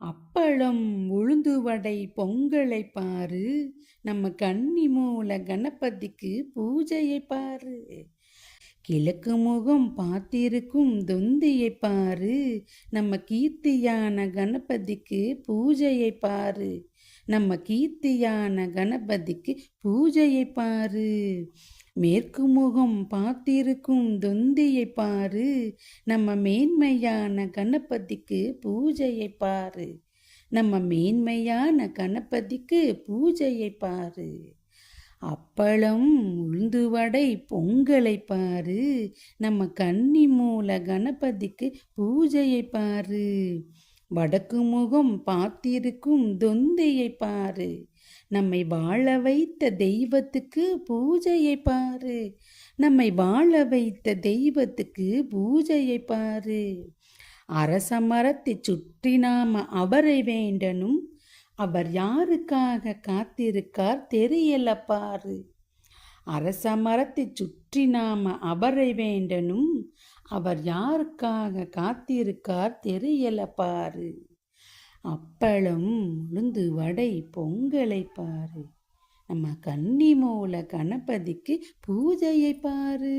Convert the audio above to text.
அப்பளம், உளுந்து வடை, பொங்கலை பாரு, நம்ம கன்னி மூல கணபதிக்கு பூஜையை பாரு. கிழக்கு முகம் பார்த்திருக்கும் தொந்தியை பாரு, நம்ம கீர்த்தியான கணபதிக்கு பூஜையை பாரு. நம்ம கீர்த்தியான கணபதிக்கு பூஜையை பாரு. மேற்கு முகம் பார்த்திருக்கும் தொந்தியை பாரு, நம்ம மேன்மையான கணபதிக்கு பூஜையை பாரு. நம்ம மேன்மையான கணபதிக்கு பூஜையை பாரு. அப்பளம், உளுந்து வடை, பொங்கலை பாரு, நம்ம கன்னி மூல கணபதிக்கு பூஜையை பாரு. வடக்கு முகம் பார்த்திருக்கும் தொந்தையை பாரு, நம்மை வாழ வைத்த தெய்வத்துக்கு பூஜையை பாரு. நம்மை வாழ வைத்த தெய்வத்துக்கு பூஜையை பாரு. அரச மரத்தை சுற்றி நாம அவரை வேண்டனும், அவர் யாருக்காக காத்திருக்கார் தெரியல பாரு. அரச மரத்தை சுற்றி நாம அவரை வேண்டனும், அவர் யாருக்காக காத்திருக்கார் தெரியல பாரு. அப்பளம், உளுந்து வடை, பொங்கலை பாரு, நம்ம கன்னி மூல கணபதிக்கு பூஜையை பாரு.